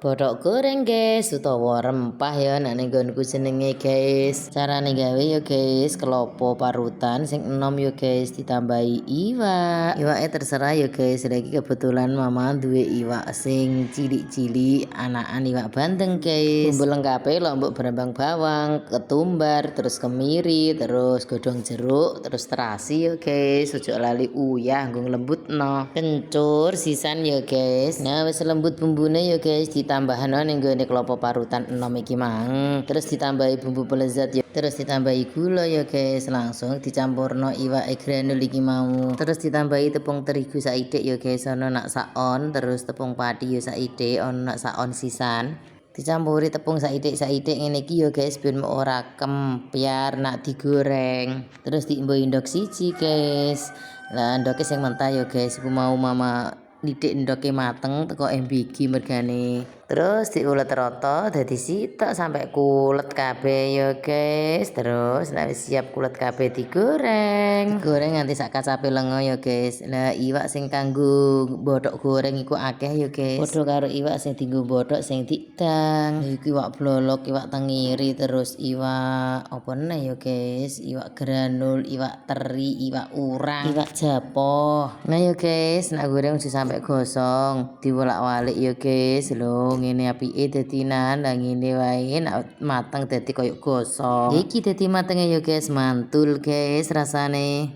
Bothok goreng guys, utawa rempah ya nek ning nggonku jenenge guys. Carane gawe ya guys, kelopo parutan sing enom ya guys ditambahi iwak. Iwake terserah ya guys, lagi kebetulan mama duwe iwak sing cilik-cilik, anakan iwak bandeng guys. Bumbu lengkape lombok berembang bawang, ketumbar, terus kemiri, terus godhong jeruk, terus terasi ya guys. Ojo lali uyah nggo lembutno. Kencur sisan ya guys. Nah wis lembut bumbune ya guys, ditambahno ning gone klopo parutan enom iki mang. Terus ditambahi bumbu pelezat ya. Terus ditambahi gula ya guys, langsung dicampurno iwake granul iki mau. Terus ditambahi tepung terigu saidik ya guys, ono nak saon, terus tepung padi ya saidik, ono nak saon sisan. Dicampuri tepung saidik-saidik ngene iki ya guys ben ora kempyar nak digoreng. Terus diimbok-indok siji guys. Lah ndoke sing mentah ya guys, iku mau mama didik ndoke mateng teko MBG mergane. Terus diulet rata dadi sitok sampai kulet kabeh ya guys. Terus nek wis siap kulet kabeh digoreng. Digoreng nganti sak kacape lenga ya guys. Lah iwak sing kanggo bothok goreng iku akeh ya guys. Padha karo iwak sing dienggo bothok sing didang. Iki iwak blolok, iwak tengiri, terus iwak apa meneh ya guys? Iwak granul, iwak teri, iwak urang, iwak japoh. Nah ya guys, nek goreng aja sampai gosong, diwolak-walik ya guys. Lho ngene apike dadinan, lah ngene wae nek mateng dadi koyo gosong. Iki dadi matenge ya guys, mantul guys rasane.